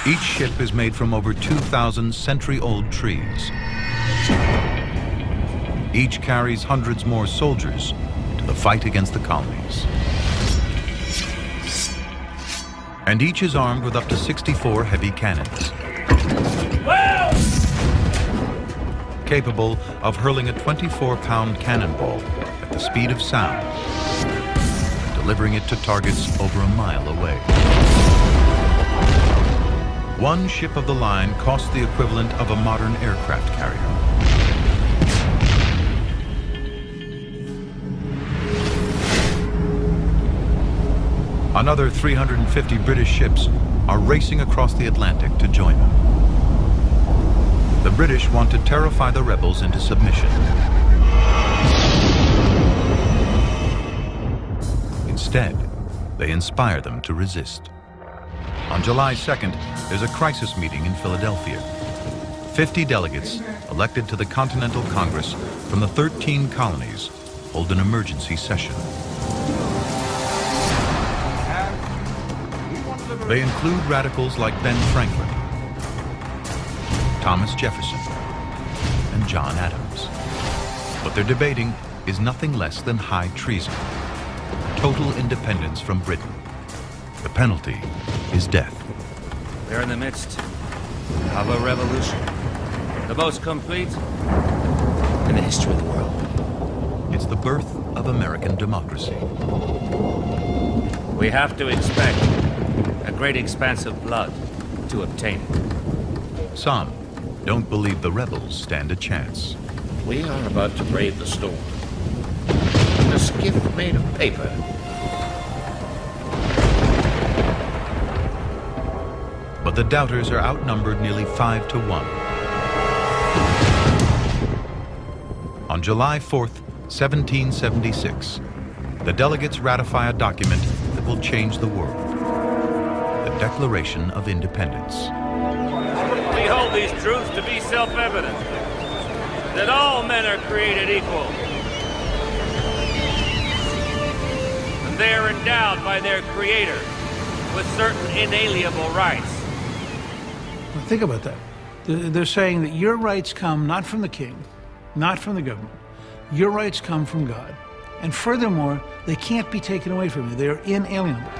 Each ship is made from over 2,000 century-old trees. Each carries hundreds more soldiers to the fight against the colonies. And each is armed with up to 64 heavy cannons, capable of hurling a 24-pound cannonball at the speed of sound, delivering it to targets over a mile away. One ship of the line costs the equivalent of a modern aircraft carrier. Another 350 British ships are racing across the Atlantic to join them. The British want to terrify the rebels into submission. Instead, they inspire them to resist. On July 2nd, there's a crisis meeting in Philadelphia. 50 delegates, elected to the Continental Congress from the 13 colonies, hold an emergency session. They include radicals like Ben Franklin, Thomas Jefferson, and John Adams. What they're debating is nothing less than high treason, total independence from Britain. The penalty is death. We're in the midst of a revolution, the most complete in the history of the world. It's the birth of American democracy. We have to expect a great expanse of blood to obtain it. Some don't believe the rebels stand a chance. We are about to brave the storm in a skiff made of paper. But the doubters are outnumbered nearly 5 to 1. On July 4th, 1776, the delegates ratify a document that will change the world. The Declaration of Independence. We hold these truths to be self-evident, that all men are created equal, and they are endowed by their Creator with certain inalienable rights. Well, think about that. They're saying that your rights come not from the king, not from the government. Your rights come from God. And furthermore, they can't be taken away from you. They are inalienable.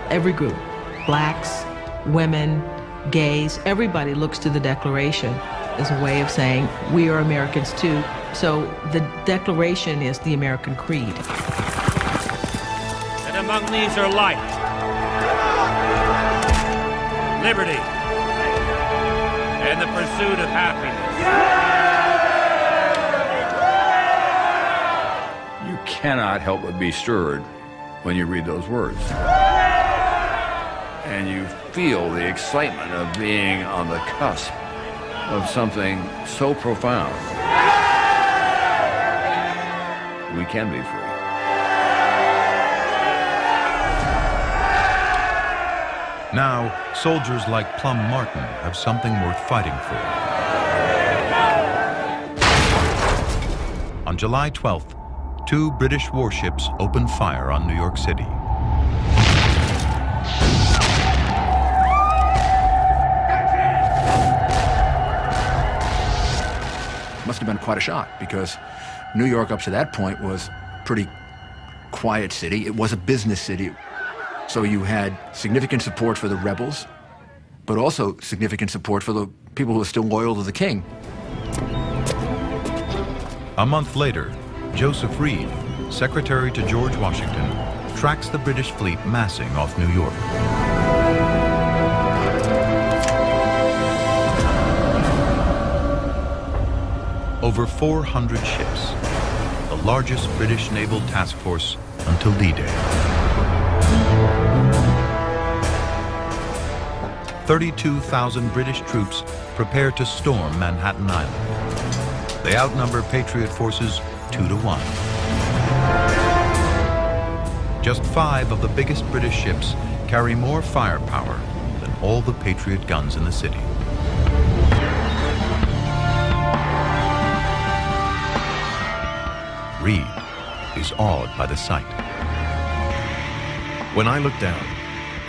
Every group, blacks, women, gays, everybody looks to the Declaration as a way of saying, we are Americans too. So the Declaration is the American creed. And among these are life, liberty, and the pursuit of happiness. You cannot help but be stirred when you read those words. And you feel the excitement of being on the cusp of something so profound. We can be free. Now, soldiers like Plum Martin have something worth fighting for. On July 12th, 2 British warships opened fire on New York City. Must have been quite a shock, because New York up to that point was a pretty quiet city. It was a business city. So you had significant support for the rebels, but also significant support for the people who were still loyal to the king. A month later, Joseph Reed, secretary to George Washington, tracks the British fleet massing off New York. Over 400 ships, the largest British naval task force until D-Day. 32,000 British troops prepare to storm Manhattan Island. They outnumber Patriot forces 2 to 1. Just 5 of the biggest British ships carry more firepower than all the Patriot guns in the city. Reed is awed by the sight. When I look down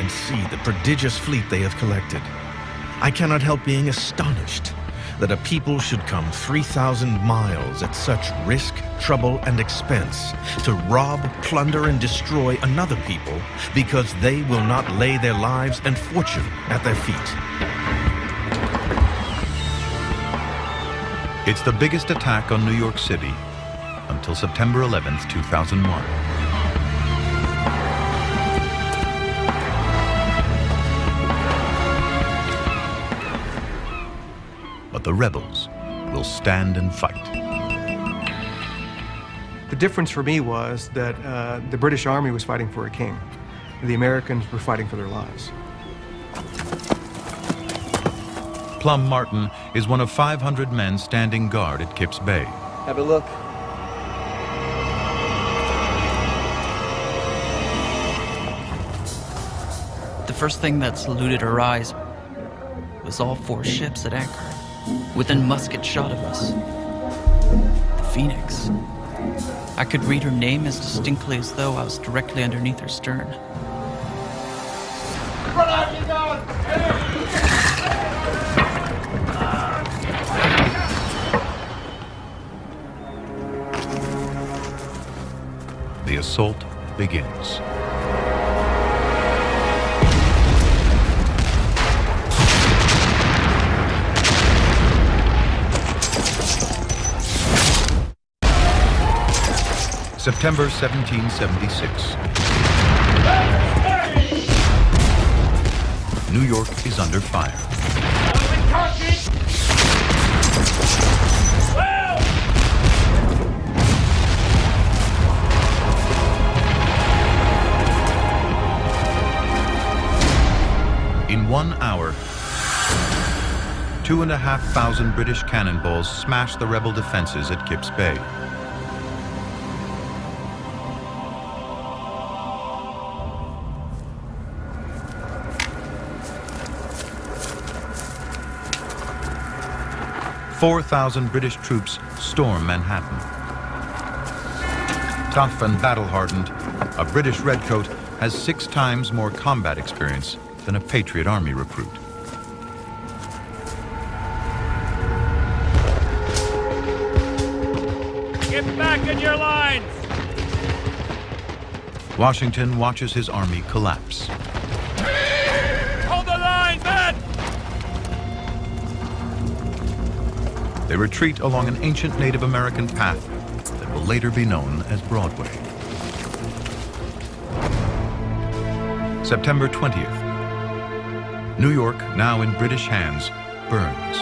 and see the prodigious fleet they have collected, I cannot help being astonished that a people should come 3,000 miles at such risk, trouble, and expense to rob, plunder, and destroy another people because they will not lay their lives and fortune at their feet. It's the biggest attack on New York City until September 11th, 2001. But the rebels will stand and fight. The difference for me was that the British Army was fighting for a king. The Americans were fighting for their lives. Plum Martin is one of 500 men standing guard at Kips Bay. Have a look. The first thing that saluted our eyes was all 4 ships at anchor, within musket shot of us. The Phoenix. I could read her name as distinctly as though I was directly underneath her stern. The assault begins. September 1776. New York is under fire. In 1 hour, 2,500 British cannonballs smashed the rebel defenses at Kips Bay. "4,000 British troops storm Manhattan. Tough and battle-hardened, a British redcoat has 6 times more combat experience than a Patriot Army recruit. Get back in your lines! Washington watches his army collapse. Hold the lines, men! They retreat along an ancient Native American path that will later be known as Broadway. September 20th. New York, now in British hands, burns.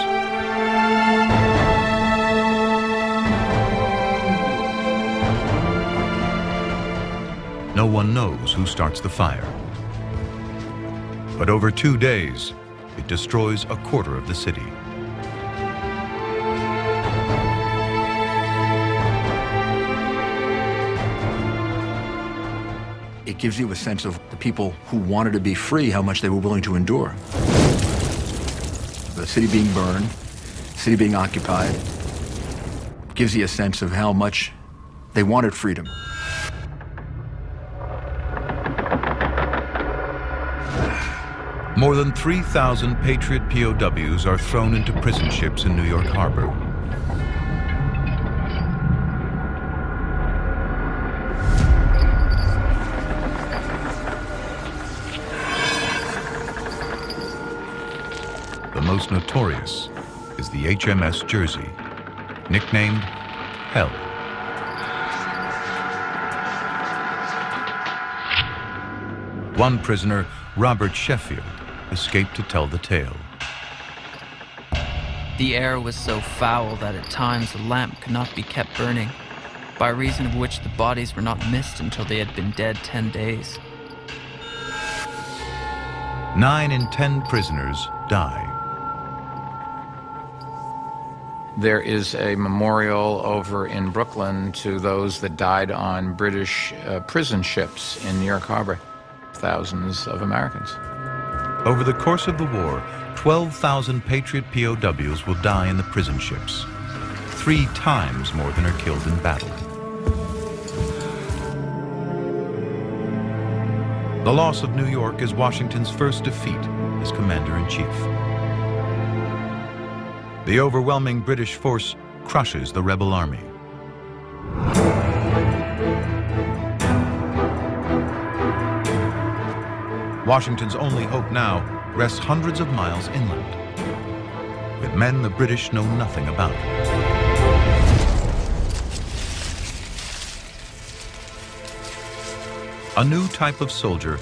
No one knows who starts the fire. But over 2 days, it destroys a quarter of the city. It gives you a sense of the people who wanted to be free, how much they were willing to endure. The city being burned, city being occupied, gives you a sense of how much they wanted freedom. More than 3,000 Patriot POWs are thrown into prison ships in New York Harbor. The most notorious is the HMS Jersey, nicknamed Hell. One prisoner, Robert Sheffield, escaped to tell the tale. The air was so foul that at times a lamp could not be kept burning, by reason of which the bodies were not missed until they had been dead 10 days. 9 in 10 prisoners die. There is a memorial over in Brooklyn to those that died on British prison ships in New York Harbor. Thousands of Americans. Over the course of the war, 12,000 Patriot POWs will die in the prison ships, 3 times more than are killed in battle. The loss of New York is Washington's first defeat as commander-in-chief. The overwhelming British force crushes the rebel army. Washington's only hope now rests hundreds of miles inland, with men the British know nothing about. A new type of soldier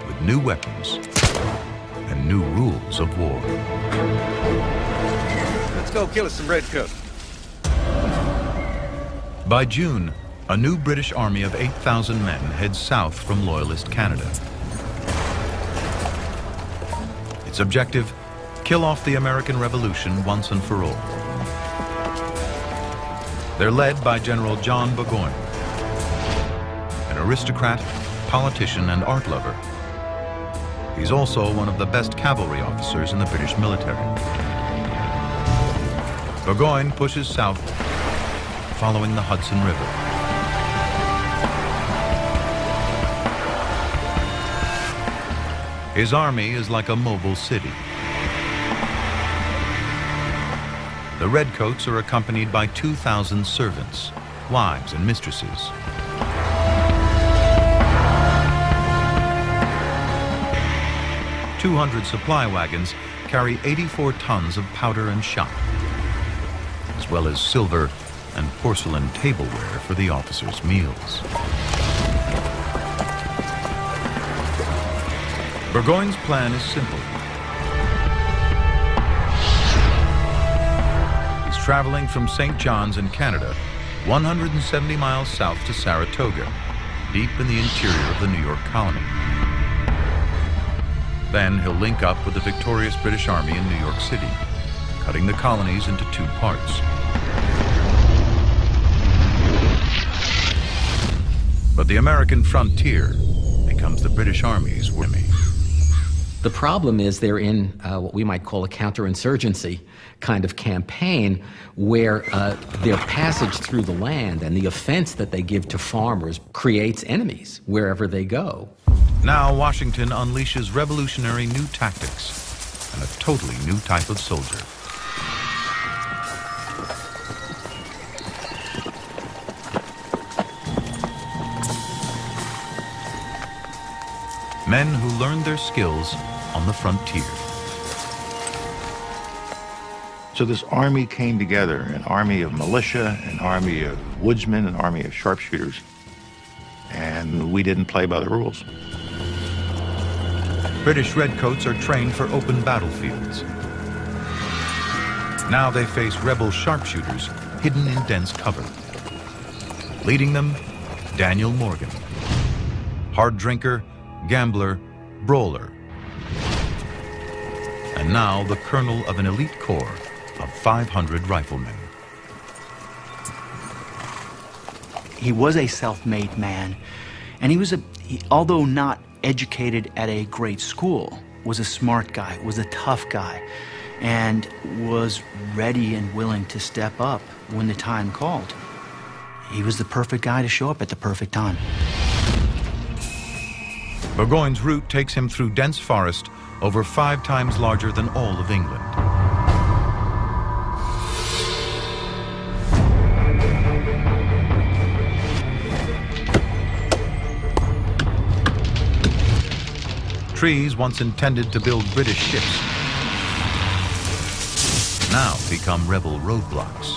with new weapons and new rules of war. Let's go kill us some redcoats. By June, a new British army of 8,000 men heads south from Loyalist Canada. Its objective, kill off the American Revolution once and for all. They're led by General John Burgoyne, an aristocrat, politician, and art lover. He's also one of the best cavalry officers in the British military. Burgoyne pushes south, following the Hudson River. His army is like a mobile city. The Redcoats are accompanied by 2,000 servants, wives, and mistresses. "200 supply wagons carry 84 tons of powder and shot, as well as silver and porcelain tableware for the officers' meals." Burgoyne's plan is simple. He's traveling from St. John's in Canada, 170 miles south to Saratoga, deep in the interior of the New York colony. Then he'll link up with the victorious British Army in New York City, cutting the colonies into two parts. But the American frontier becomes the British Army's enemy. The problem is they're in what we might call a counterinsurgency kind of campaign where their passage through the land and the offense that they give to farmers creates enemies wherever they go. Now Washington unleashes revolutionary new tactics and a totally new type of soldier. Men who learned their skills on the frontier. So this army came together, an army of militia, an army of woodsmen, an army of sharpshooters, and we didn't play by the rules. British Redcoats are trained for open battlefields. Now they face rebel sharpshooters hidden in dense cover. Leading them, Daniel Morgan, hard drinker, gambler, brawler, and now the colonel of an elite corps of 500 riflemen. He was a self-made man, and he was although not educated at a great school, was a smart guy, was a tough guy, and was ready and willing to step up when the time called. He was the perfect guy to show up at the perfect time. Burgoyne's route takes him through dense forest over 5 times larger than all of England. Trees once intended to build British ships now become rebel roadblocks.